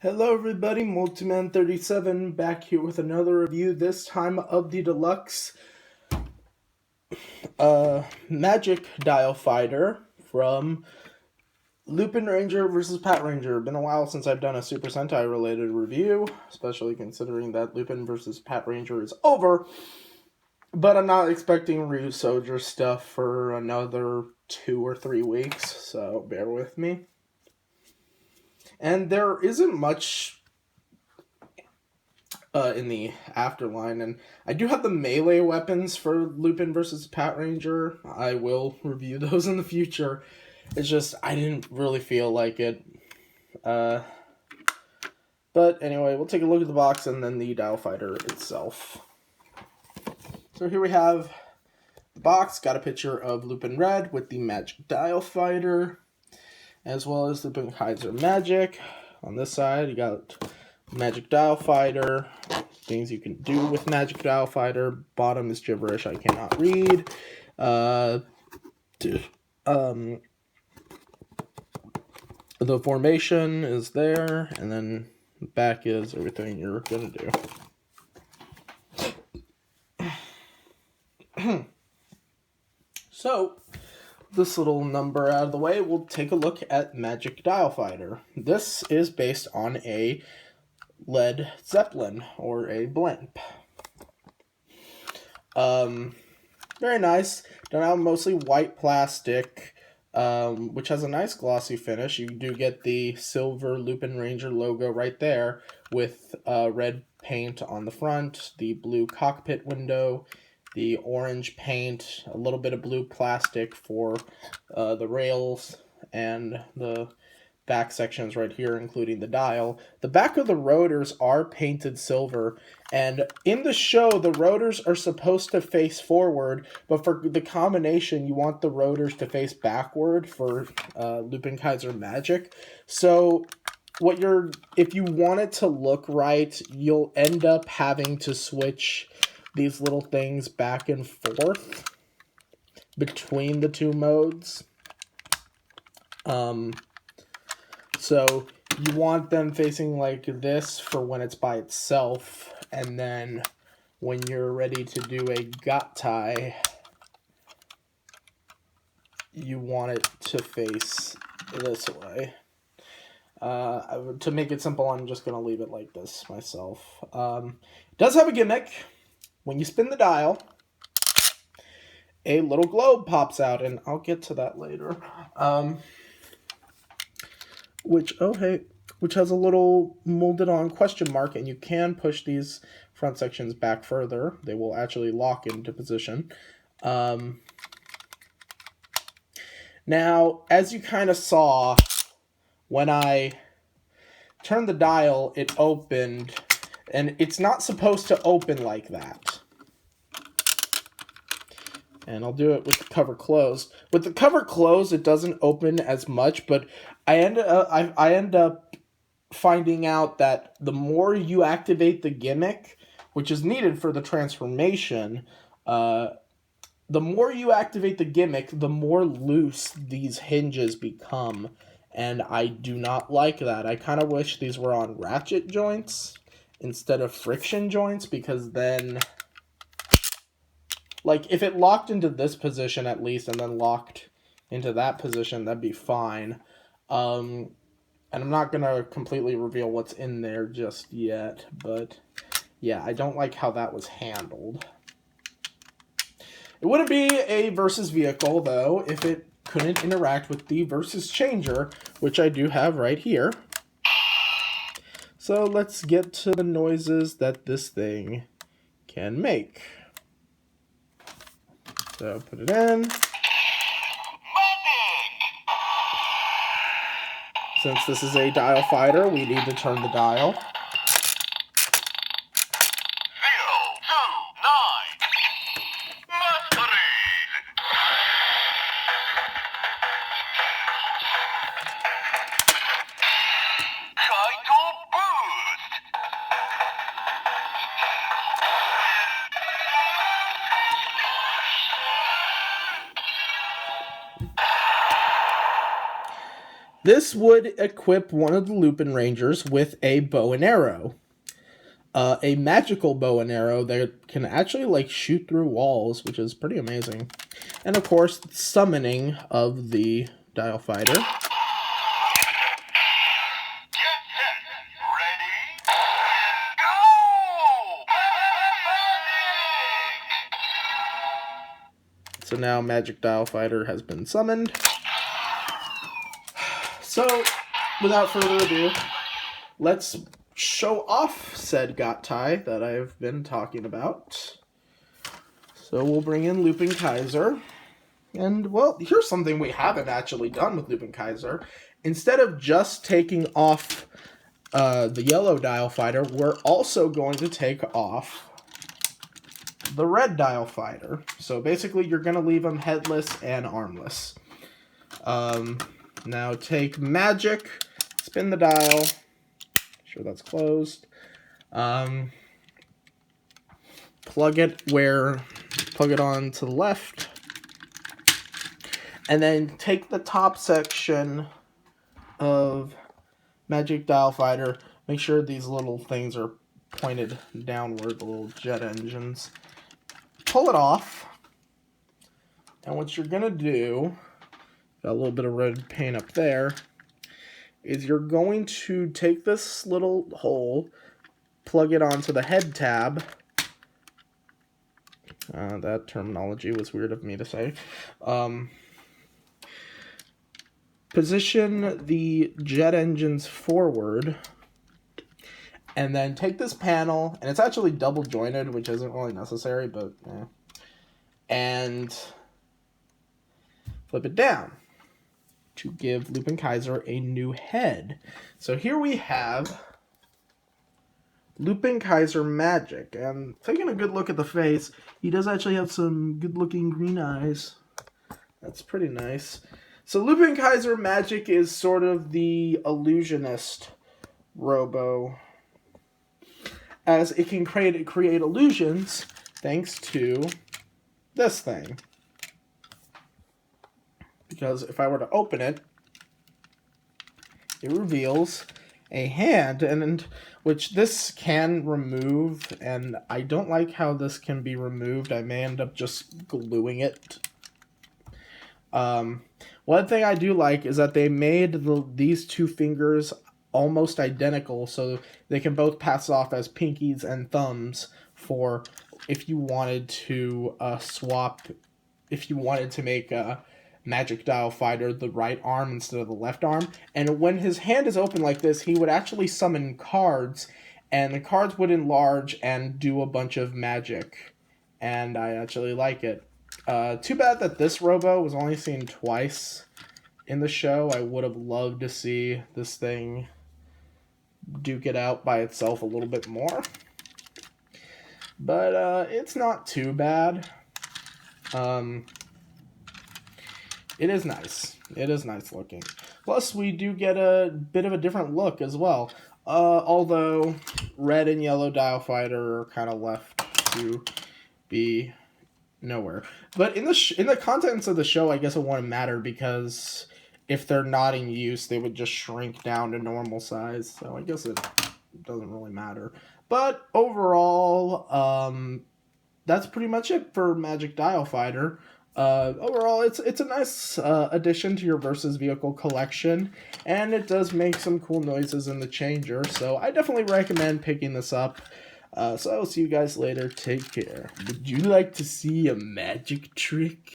Hello everybody, Multiman37 back here with another review, this time of the deluxe magic dial fighter from Lupinranger versus patranger. Been a while since I've done a Super Sentai related review, especially considering that Lupin versus patranger is over. But I'm not expecting Ryusoger stuff for another 2 or 3 weeks, so bear with me. And there isn't much in the afterline, and I do have the melee weapons for Lupin versus patranger. I will review those in the future. It's just I didn't really feel like it. But anyway, we'll take a look at the box and then the dial fighter itself. So here we have the box. Got a picture of Lupin Red with the magic dial fighter, as well as Lupin Kaiser Magic. On this side, you got magic dial fighter, things you can do with magic dial fighter. Bottom is gibberish, I cannot read. The formation is there, and then back is everything you're gonna do. So, this little number out of the way, we'll take a look at Magic Dial Fighter. This is based on a Led Zeppelin, or a blimp. Very nice. Done out mostly white plastic, which has a nice glossy finish. You do get the silver lupinranger logo right there with red paint on the front, the blue cockpit window, the orange paint, a little bit of blue plastic for the rails, and the back sections right here, including the dial. The back of the rotors are painted silver, and in the show, the rotors are supposed to face forward, but for the combination, you want the rotors to face backward for Lupin Kaiser Magic. So if you want it to look right, you'll end up having to switch these little things back and forth between the two modes. So you want them facing like this for when it's by itself, and then when you're ready to do a gattai, you want it to face this way. To make it simple, I'm just going to leave it like this myself. It does have a gimmick. When you spin the dial, a little globe pops out, and I'll get to that later. Which has a little molded on question mark, and you can push these front sections back further. They will actually lock into position. Now, as you kind of saw, when I turned the dial, it opened, and it's not supposed to open like that. And I'll do it with the cover closed. With the cover closed, it doesn't open as much, but I end up finding out that the more you activate the gimmick, which is needed for the transformation, the more you activate the gimmick, the more loose these hinges become, and I do not like that. I kind of wish these were on ratchet joints instead of friction joints, because then, like, if it locked into this position at least and then locked into that position, that'd be fine. And I'm not going to completely reveal what's in there just yet, but yeah, I don't like how that was handled. It wouldn't be a versus vehicle, though, if it couldn't interact with the versus changer, which I do have right here. So let's get to the noises that this thing can make. So put it in. Since this is a dial fighter, we need to turn the dial. 029. Masquerade. Kaito Boost. This would equip one of the Lupin Rangers with a bow and arrow. A magical bow and arrow that can actually like shoot through walls, which is pretty amazing. And of course, summoning of the Dial Fighter. Get set. Ready? Go! So now Magic Dial Fighter has been summoned. So, without further ado, let's show off said Gottai that I've been talking about. So we'll bring in Lupin Kaiser. And, well, here's something we haven't actually done with Lupin Kaiser. Instead of just taking off the yellow Dial Fighter, we're also going to take off the red Dial Fighter. So basically, you're going to leave them headless and armless. Now take Magic, spin the dial. Sure that's closed. Plug it on to the left. And then take the top section of Magic Dial Fighter. Make sure these little things are pointed downward, the little jet engines. Pull it off. And what you're going to do, got a little bit of red paint up there, is you're going to take this little hole, plug it onto the head tab. That terminology was weird of me to say. Position the jet engines forward, and then take this panel, and it's actually double jointed, which isn't really necessary, but and flip it down to give Lupin Kaiser a new head. So here we have Lupin Kaiser Magic, and taking a good look at the face, he does actually have some good-looking green eyes. That's pretty nice. So Lupin Kaiser Magic is sort of the illusionist robo, as it can create illusions thanks to this thing. Because if I were to open it, it reveals a hand, and which this can remove, and I don't like how this can be removed. I may end up just gluing it. One thing I do like is that they made these two fingers almost identical, so they can both pass off as pinkies and thumbs for if you wanted to if you wanted to make a Magic Dial Fighter the right arm instead of the left arm. And when his hand is open like this, he would actually summon cards, and the cards would enlarge and do a bunch of magic. And I actually like it. Too bad that this robo was only seen twice in the show. I would have loved to see this thing duke it out by itself a little bit more. But it's not too bad. It is nice. It is nice looking. Plus, we do get a bit of a different look as well. Although red and yellow Dial Fighter are kind of left to be nowhere. But in the contents of the show, I guess it wouldn't matter, because if they're not in use, they would just shrink down to normal size. So I guess it doesn't really matter. But overall, that's pretty much it for Magic Dial Fighter. Overall, it's a nice addition to your Versus Vehicle collection, and it does make some cool noises in the changer, so I definitely recommend picking this up. So I will see you guys later. Take care. Would you like to see a magic trick?